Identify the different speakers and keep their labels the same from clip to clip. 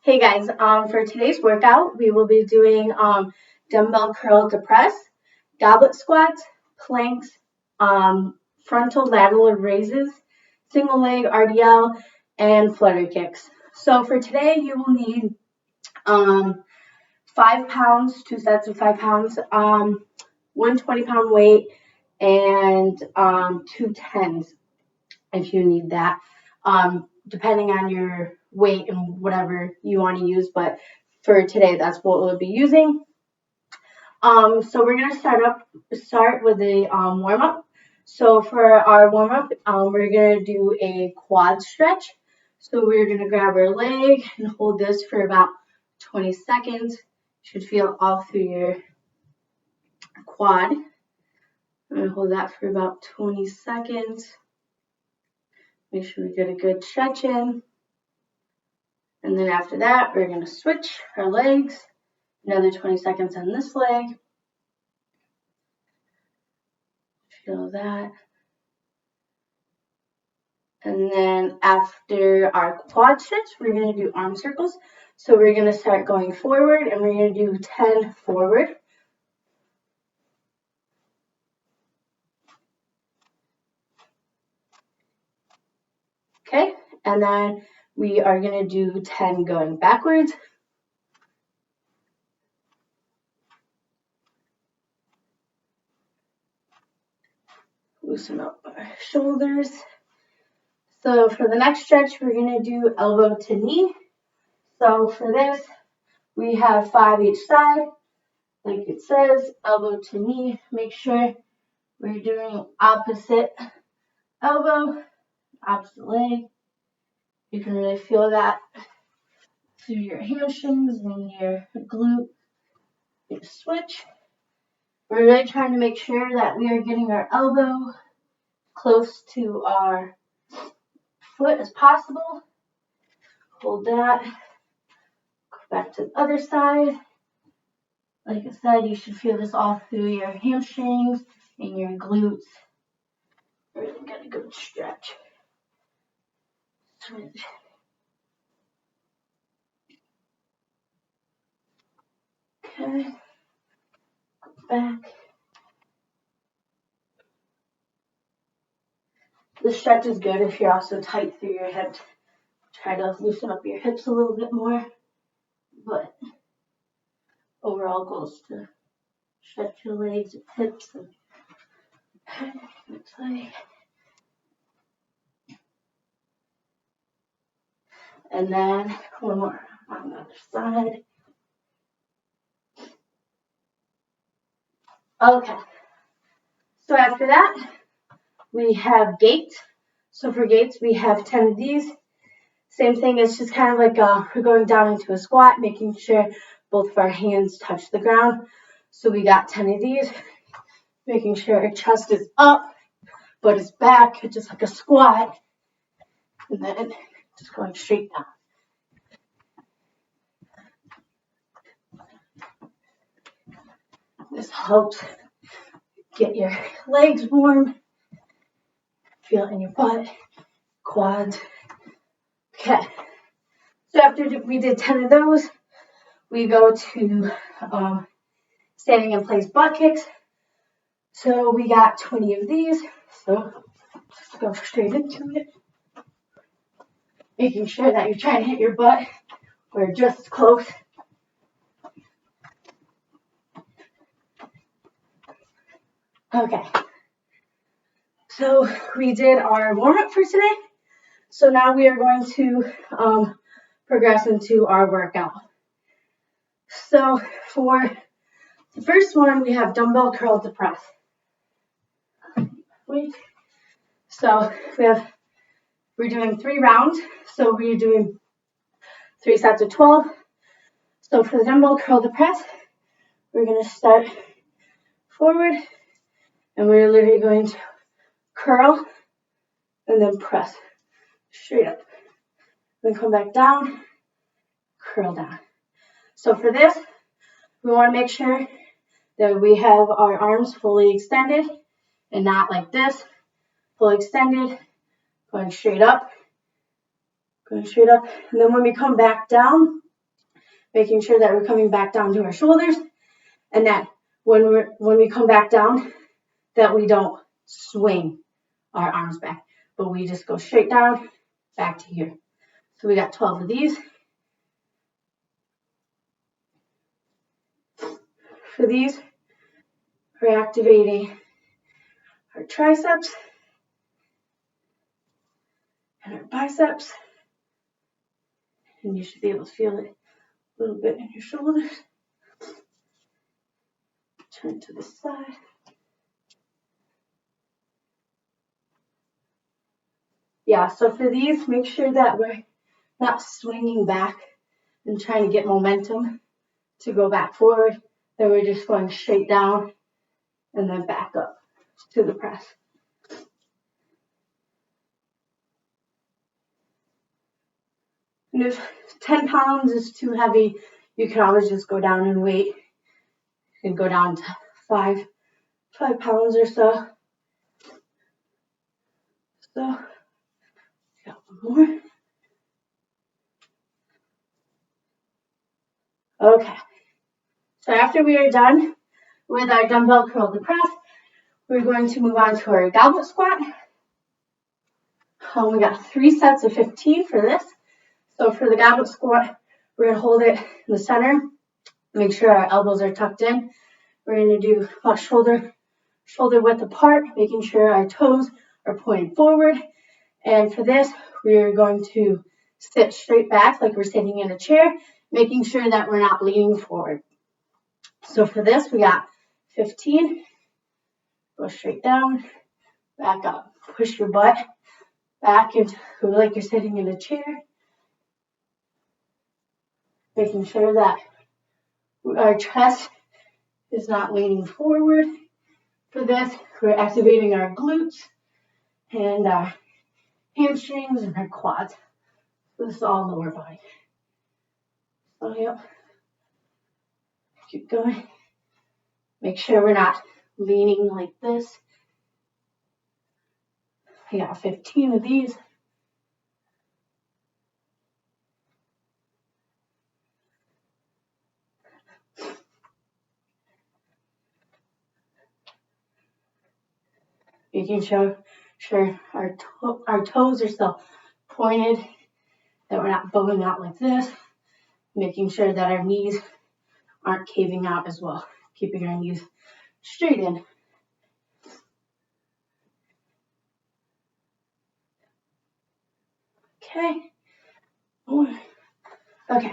Speaker 1: Hey guys, for today's workout, we will be doing dumbbell curl to press, goblet squats, planks, frontal lateral raises, single leg RDL, and flutter kicks. So for today, you will need 5 pounds, 2 sets of 5 pounds, 120-pound weight, and 2 10s if you need that. Depending on your weight and whatever you want to use, but for today, that's what we'll be using. So we're gonna start with a warm up. So for our warm up, we're gonna do a quad stretch. So we're gonna grab our leg and hold this for about 20 seconds. You should feel all through your quad. I'm gonna hold that for about 20 seconds. Make sure we get a good stretch in. And then after that, we're going to switch our legs. Another 20 seconds on this leg. Feel that. And then after our quad stretch, we're going to do arm circles. So we're going to start going forward, and we're going to do 10 forward. Okay, and then we are going to do 10 going backwards. Loosen up our shoulders. So for the next stretch, we're going to do elbow to knee. So for this, we have 5 each side. Like it says, elbow to knee. Make sure we're doing opposite elbow, opposite leg. You can really feel that through your hamstrings and your glute. You switch. We're really trying to make sure that we are getting our elbow close to our foot as possible. Hold that. Go back to the other side. Like I said, you should feel this all through your hamstrings and your glutes. Really get a good stretch. Switch. Okay. Go back. The stretch is good if you're also tight through your hips. Try to loosen up your hips a little bit more. But overall goal is to stretch your legs and hips and like. And then one more on the other side. Okay. So after that, we have gates. So for gates, we have 10 of these. Same thing, it's just kind of like we're going down into a squat, making sure both of our hands touch the ground. So we got 10 of these, making sure our chest is up, but it's back, just like a squat. And then just going straight down. This helps get your legs warm, feel it in your butt, quads. Okay, so after we did 10 of those, we go to standing in place butt kicks. So we got 20 of these, so just go straight into it. Making sure that you're trying to hit your butt or just close. Okay, so we did our warm-up for today. So now we are going to progress into our workout. So for the first one, we have dumbbell curl to press. So we're doing 3 rounds. So we're doing 3 sets of 12. So for the dumbbell curl to press, we're going to start forward, and we're literally going to curl and then press straight up. Then come back down, curl down. So for this, we want to make sure that we have our arms fully extended and not like this, fully extended, going straight up. And then when we come back down, making sure that we're coming back down to our shoulders, and that when we come back down, that we don't swing our arms back, but we just go straight down, back to here. So we got 12 of these. For these, we're activating our triceps and our biceps, and you should be able to feel it a little bit in your shoulders. Turn to the side. Yeah, so for these, make sure that we're not swinging back and trying to get momentum to go back forward. Then we're just going straight down and then back up to the press. And if 10 pounds is too heavy, you can always just go down in weight. You can go down to 5 pounds or so. So, got one more. Okay. So after we are done with our dumbbell curl to press, we're going to move on to our goblet squat. We got 3 sets of 15 for this. So for the goblet squat, we're going to hold it in the center. Make sure our elbows are tucked in. We're going to do about shoulder width apart, making sure our toes are pointing forward. And for this, we're going to sit straight back like we're sitting in a chair, making sure that we're not leaning forward. So for this, we got 15. Go straight down, back up. Push your butt back into like you're sitting in a chair. Making sure that our chest is not leaning forward. For this, we're activating our glutes and our hamstrings and our quads. This is all lower body. So, yep. Keep going. Make sure we're not leaning like this. I got 15 of these. Making sure our toes are still pointed, that we're not bowing out like this. Making sure that our knees aren't caving out as well. Keeping our knees straight in. Okay. Okay.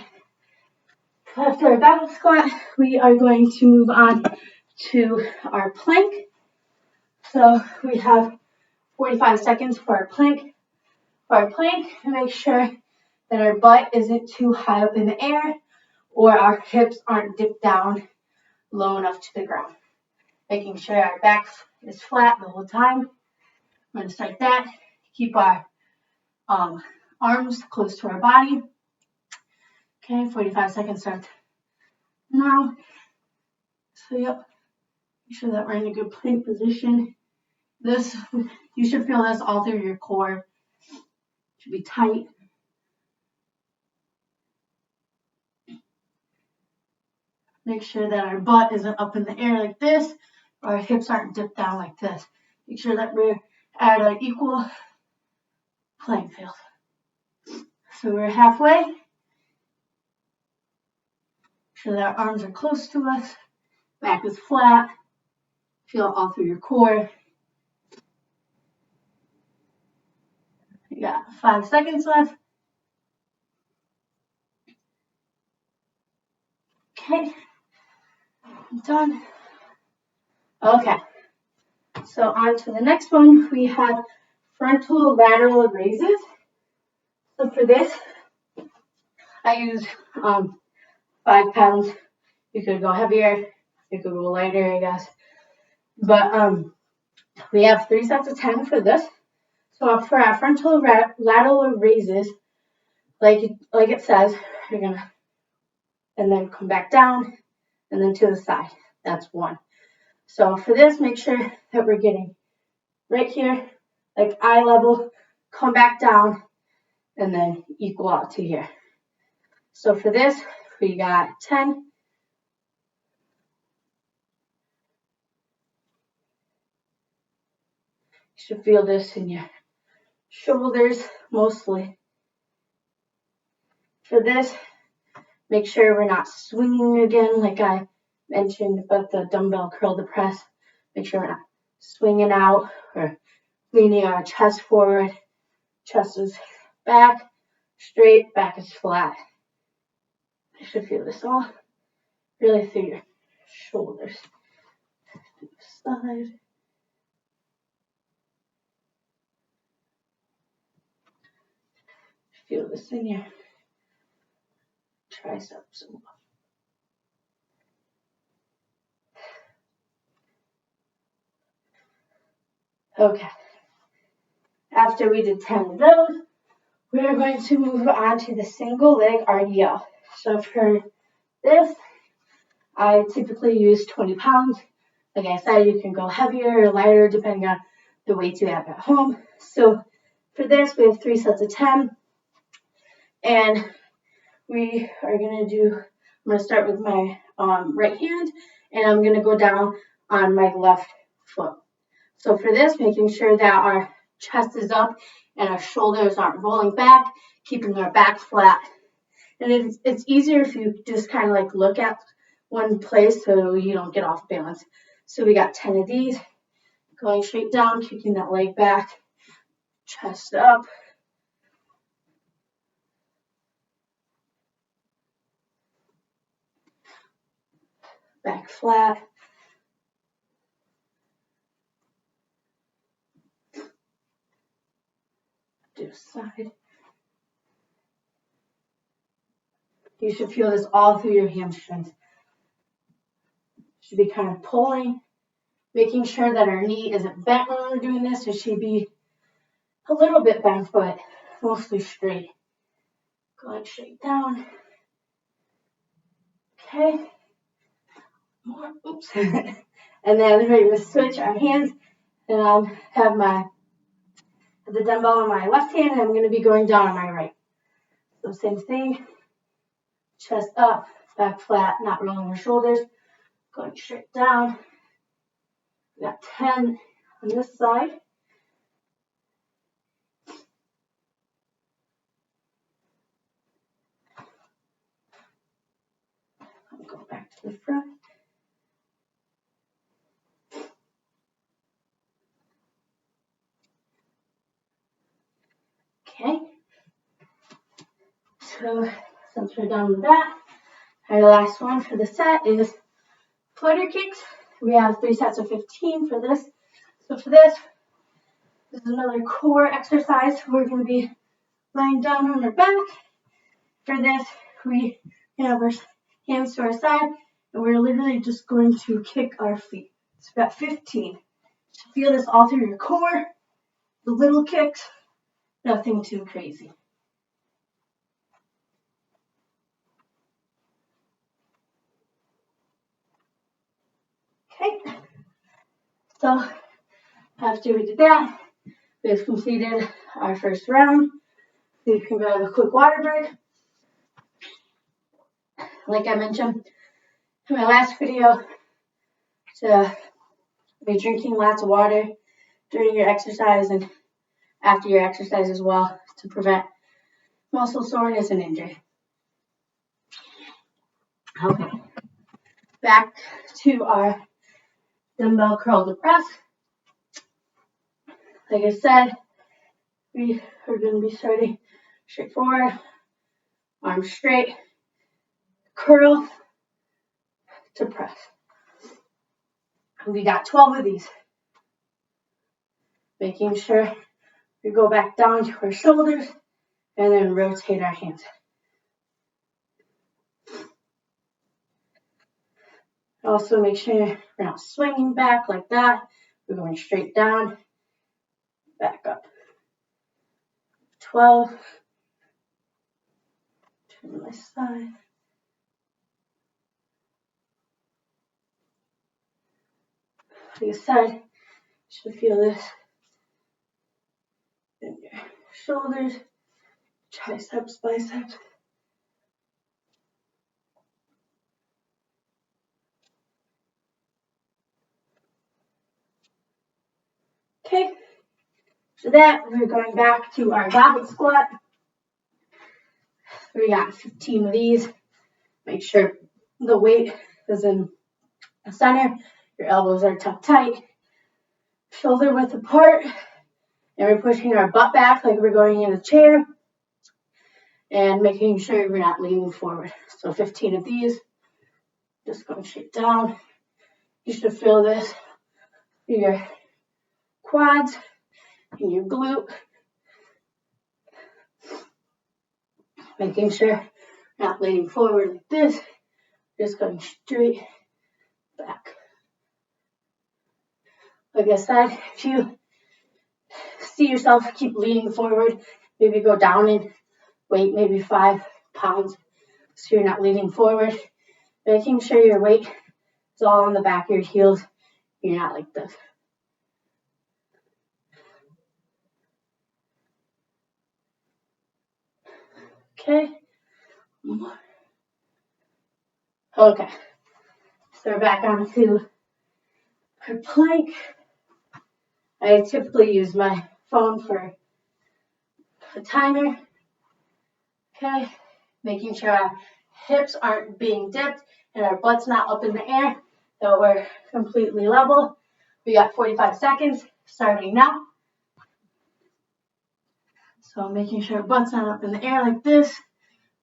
Speaker 1: After our goblet squat, we are going to move on to our plank. So we have 45 seconds for our plank. For our plank, make sure that our butt isn't too high up in the air or our hips aren't dipped down low enough to the ground. Making sure our back is flat the whole time. We're going to start that. Keep our arms close to our body. Okay, 45 seconds start now. So, yep, make sure that we're in a good plank position. This, you should feel this all through your core. It should be tight. Make sure that our butt isn't up in the air like this, or our hips aren't dipped down like this. Make sure that we're at an equal playing field. So we're halfway. Make sure that our arms are close to us. Back is flat. Feel it all through your core. You got 5 seconds left. Okay. I'm done. Okay. So on to the next one. We have frontal lateral raises. So for this, I use 5 pounds. You could go heavier. You could go lighter, I guess. But we have 3 sets of 10 for this. So for our frontal lateral raises, like it says, you're gonna, and then come back down, and then to the side. That's 1. So for this, make sure that we're getting right here, like eye level, come back down, and then equal out to here. So for this, we got 10. You should feel this in your shoulders mostly. For this, make sure we're not swinging again like I mentioned about the dumbbell curl to press. Make sure we're not swinging out or leaning our chest forward. Chest is back, straight, back is flat. You should feel this all really through your shoulders. To the side. Feel this in your triceps. Okay. After we did 10 of those, we're going to move on to the single leg RDL. So for this, I typically use 20 pounds. Like I said, you can go heavier or lighter depending on the weights you have at home. So for this, we have 3 sets of 10. And we are going to do, I'm going to start with my right hand, and I'm going to go down on my left foot. So for this, making sure that our chest is up and our shoulders aren't rolling back, keeping our back flat. And it's easier if you just kind of like look at one place so you don't get off balance. So we got 10 of these, going straight down, kicking that leg back, chest up. Back flat. To the side. You should feel this all through your hamstrings. Should be kind of pulling, making sure that our knee isn't bent when we're doing this. It should be a little bit bent, but mostly straight. Going straight down. Okay. More. Oops. And then we're going to switch our hands, and I have the dumbbell on my left hand, and I'm going to be going down on my right. So same thing. Chest up, back flat, not rolling your shoulders. Going straight down. We got 10 on this side. I'll go back to the front. Okay. So since we're done with that, our last one for the set is flutter kicks. We have 3 sets of 15 for this. So for this is another core exercise. We're going to be lying down on our back. For this, we have our hands to our side, and we're literally just going to kick our feet. So we got 15. So feel this all through your core. The little kicks, nothing too crazy. Okay. So after we did that, we've completed our first round. So you can grab a quick water break. Like I mentioned in my last video, to be drinking lots of water during your exercise and after your exercise as well to prevent muscle soreness and injury. Okay, back to our dumbbell curl to press. Like I said, we are going to be starting straight forward, arms straight, curl to press. We got 12 of these. Making sure we go back down to our shoulders and then rotate our hands. Also make sure we're not swinging back like that. We're going straight down, back up. 12. Turn to my side. Like I said, you should feel this in your shoulders, triceps, biceps. Okay, so that we're going back to our goblet squat. We got 15 of these. Make sure the weight is in the center. Your elbows are tucked tight. Shoulder width apart. And we're pushing our butt back like we're going in a chair. And making sure we're not leaning forward. So 15 of these. Just going straight down. You should feel this in your quads and your glute. Making sure you're not leaning forward like this. Just going straight back. Like I said, if you see yourself keep leaning forward, maybe go down in weight, maybe 5 pounds, so you're not leaning forward. Making sure your weight is all on the back of your heels. You're not like this. Okay. Okay. So we're back onto our plank. I typically use my phone for a timer. Okay. Making sure our hips aren't being dipped and our butt's not up in the air. So we're completely level. We got 45 seconds starting now. So making sure our butt's not up in the air like this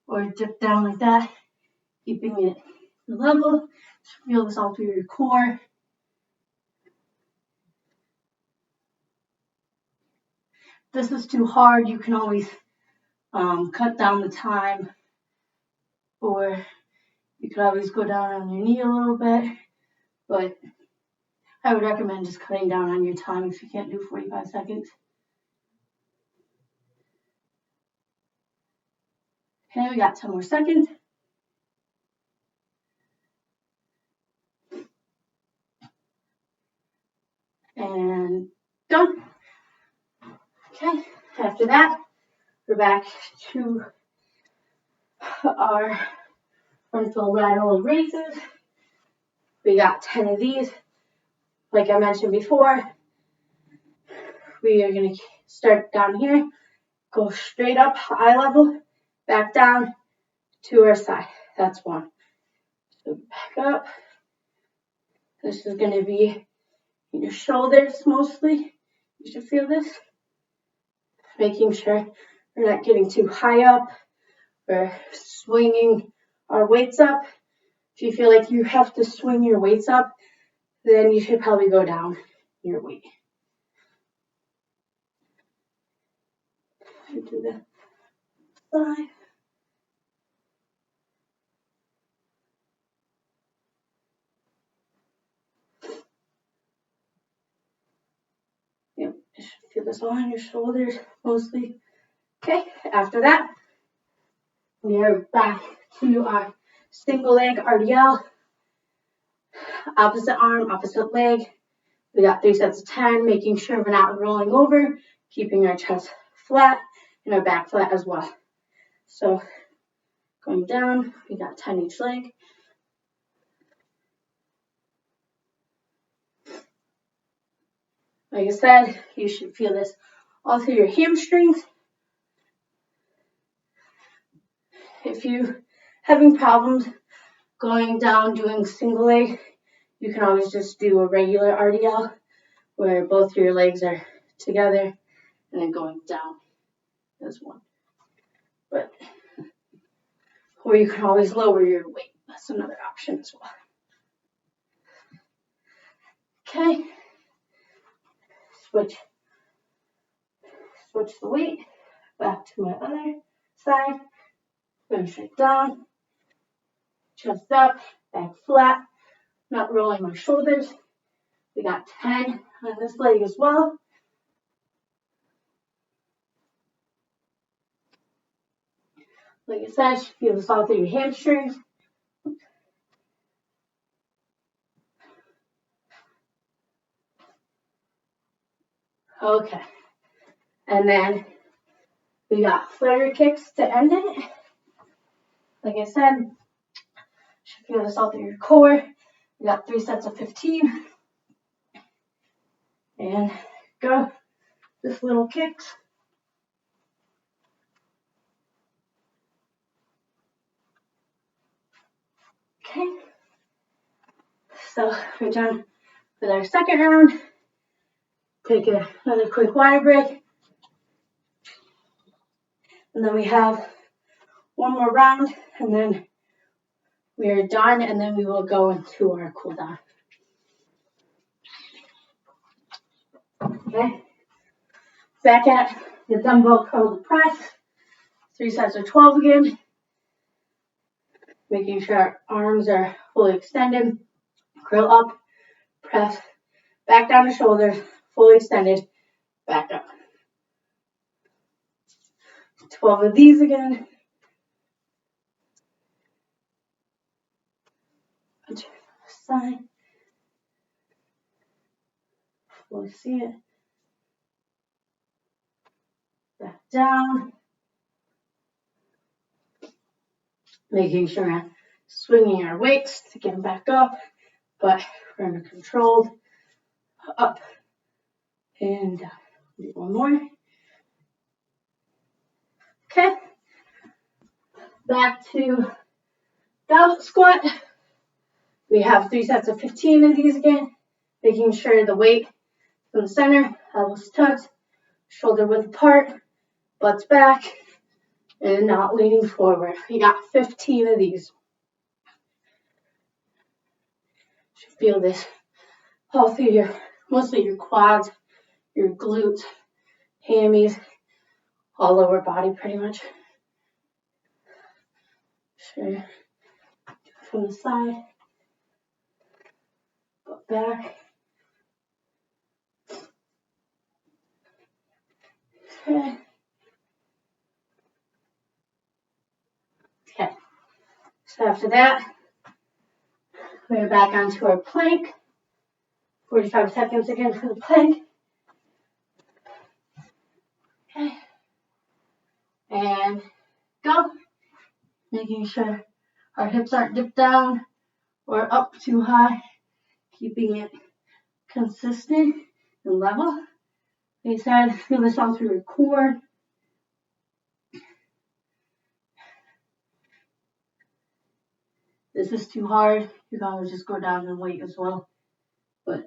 Speaker 1: or dip down like that. Keeping it level. Feel this all through your core. If this is too hard, you can always cut down the time, or you could always go down on your knee a little bit, but I would recommend just cutting down on your time if you can't do 45 seconds. Okay, we got 10 more seconds. And done. Okay, after that, we're back to our frontal lateral raises. We got 10 of these. Like I mentioned before, we are going to start down here, go straight up, eye level, back down to our side. That's one. So back up. This is going to be in your shoulders mostly. You should feel this. Making sure we're not getting too high up. We're swinging our weights up. If you feel like you have to swing your weights up, then you should probably go down your weight. To the side. Yep, you should feel this all on your shoulders mostly. Okay, after that, we are back to our single leg RDL. Opposite arm, opposite leg. We got 3 sets of 10, making sure we're not rolling over, keeping our chest flat and our back flat as well. So going down, we got 10 each leg. Like I said, you should feel this all through your hamstrings. If you're having problems going down doing single leg, you can always just do a regular RDL where both your legs are together and then going down as one. But, or you can always lower your weight. That's another option as well. Okay. Switch the weight back to my other side. Going straight down. Chest up, back flat. Not rolling my shoulders. We got 10 on this leg as well. Like I said, feel this all through your hamstrings. Okay. And then we got flare kicks to end it. Like I said, should feel this all through your core. We got 3 sets of 15. And go. Just little kicks. Okay. So we're done with our second round. Take another quick water break. And then we have one more round, and then we are done, and then we will go into our cool down. Okay. Back at the dumbbell curl press. 3 sets of 12 again. Making sure our arms are fully extended. Curl up, press, back down the shoulders, fully extended, back up. 12 of these again. Side. Fully see it. Back down. Making sure we're swinging our weights to get them back up, but we're in a controlled up and down. Do one more. Okay. Back to goblet squat. We have 3 sets of 15 of these again, making sure the weight from the center, elbows tucked, shoulder width apart, butts back, and not leaning forward. We got 15 of these. You should feel this all through mostly your quads, your glutes, hammies, all over body pretty much. Sure. From the side, go back. Okay. Okay. So after that, we're back onto our plank. 45 seconds again for the plank. Okay. And go. Making sure our hips aren't dipped down or up too high. Keeping it consistent and level. Like I said, feel this all through your core. This is too hard. You can always just go down and weight as well. But it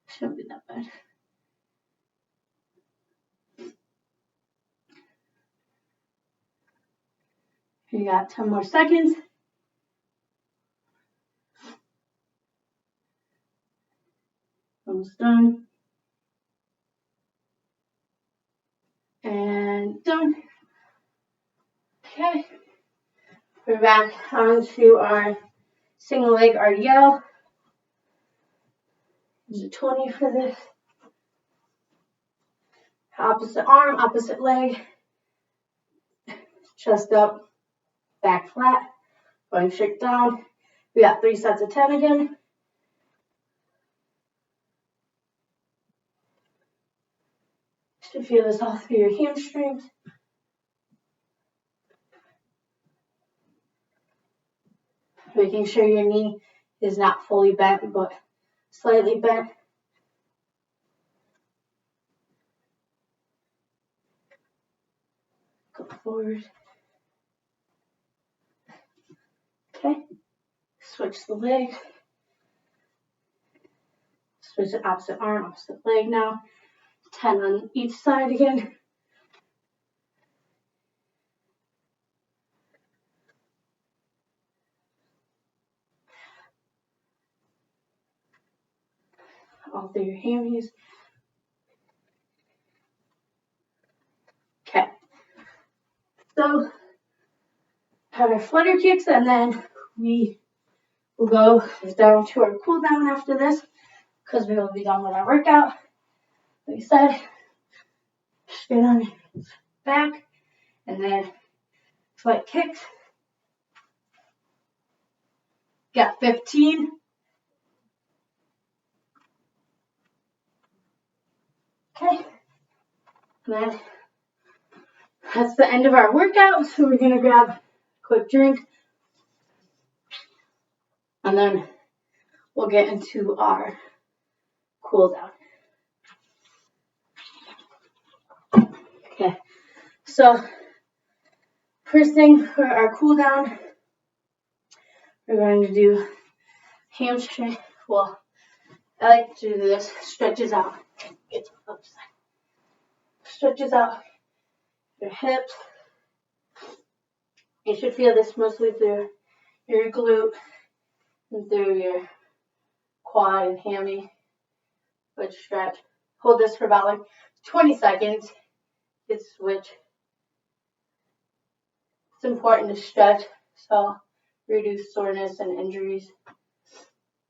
Speaker 1: shouldn't be that bad. You got 10 more seconds. Almost done. And done. Okay. We're back onto our single leg RDL. There's a 20 for this. Opposite arm, opposite leg. Chest up, back flat. Going straight down. We got 3 sets of 10 again. Should feel this all through your hamstrings. Making sure your knee is not fully bent, but slightly bent. Go forward. Okay. Switch the leg. Switch the opposite arm, opposite leg now. 10 on each side again. All through your hammies. Okay. So, have our flutter kicks, and then we will go down to our cool down after this, because we will be done with our workout. Like I said, straight on your back, and then slight kicks. Got 15. Okay. And then that's the end of our workout. So we're gonna grab a quick drink, and then we'll get into our cool down. Okay, so first thing for our cool down, we're going to do hamstring. Well, I like to do this. Stretches out. Get to the other side. Stretches out your hips. You should feel this mostly through your glute and through your quad and hammy. Good stretch. Hold this for about like 20 seconds. Hit switch. It's important to stretch, so reduce soreness and injuries.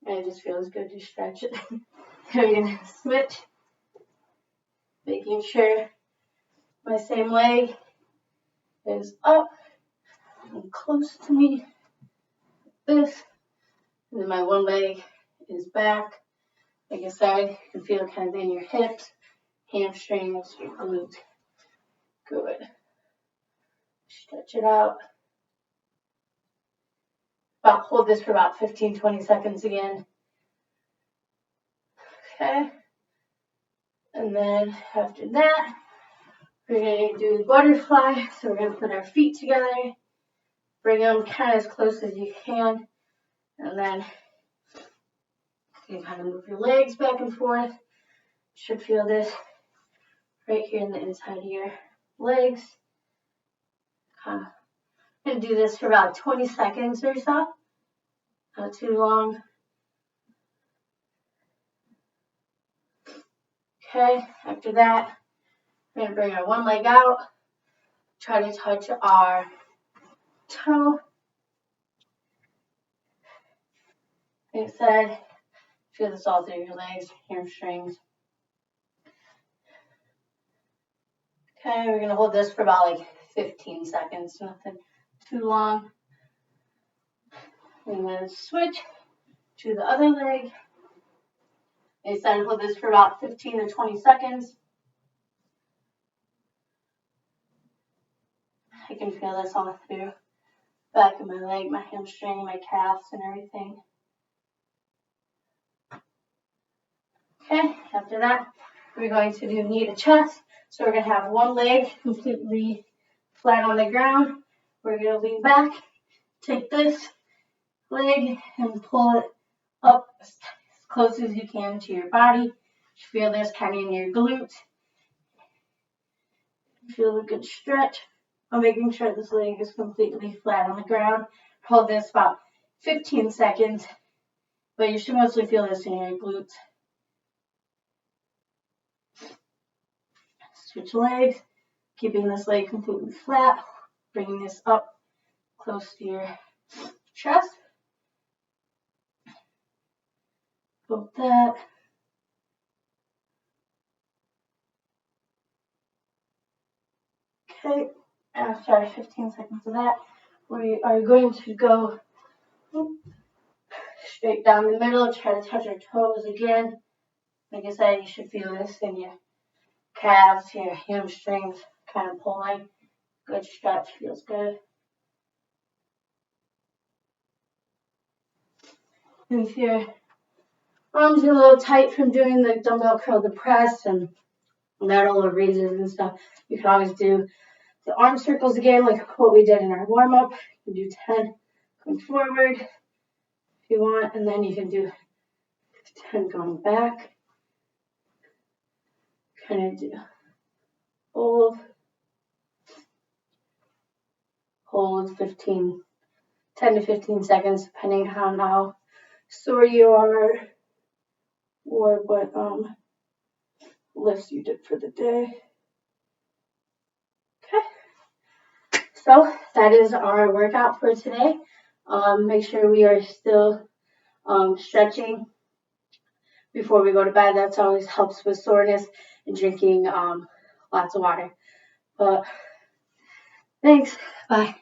Speaker 1: And it just feels good to stretch it. We're gonna switch. Making sure my same leg is up and close to me. This. And then my one leg is back. Like I said, you can feel it kind of in your hips, hamstrings, your glutes. Good. Stretch it out. Hold this for about 15-20 seconds again. Okay. And then after that, we're going to do the butterfly. So we're going to put our feet together, bring them kind of as close as you can, and then you kind of move your legs back and forth. You should feel this right here in the inside of your legs. I'm going to do this for about 20 seconds or so. Not too long. Okay, after that, we're going to bring our one leg out. Try to touch our toe. Like I said, feel this all through your legs, hamstrings. Okay, we're going to hold this for about like 15 seconds, nothing too long. And then switch to the other leg. Like I said, hold this for about 15 to 20 seconds. I can feel this all through back of my leg, my hamstring, my calves, and everything. Okay, after that, we're going to do knee to chest. So we're going to have one leg completely flat on the ground. We're going to lean back, take this leg and pull it up as close as you can to your body. Feel this kind of in your glutes. Feel a good stretch. I'm making sure this leg is completely flat on the ground. Hold this about 15 seconds, but you should mostly feel this in your glutes. Switch legs, keeping this leg completely flat, bringing this up close to your chest. Hold that. Okay, after 15 seconds of that, we are going to go straight down the middle, try to touch our toes again. Like I said, you should feel this in your calves, your hamstrings, kind of pulling. Good stretch, feels good. And if your arms are a little tight from doing the dumbbell curl to press and lateral raises and stuff, you can always do the arm circles again, like what we did in our warm-up. You can do 10 going forward if you want, and then you can do 10 going back. Kind of do hold 10 to 15 seconds, depending on how sore you are or what lifts you did for the day. Okay, so that is our workout for today. Make sure we are still stretching before we go to bed. That always helps with soreness, and drinking lots of water. But thanks. Bye.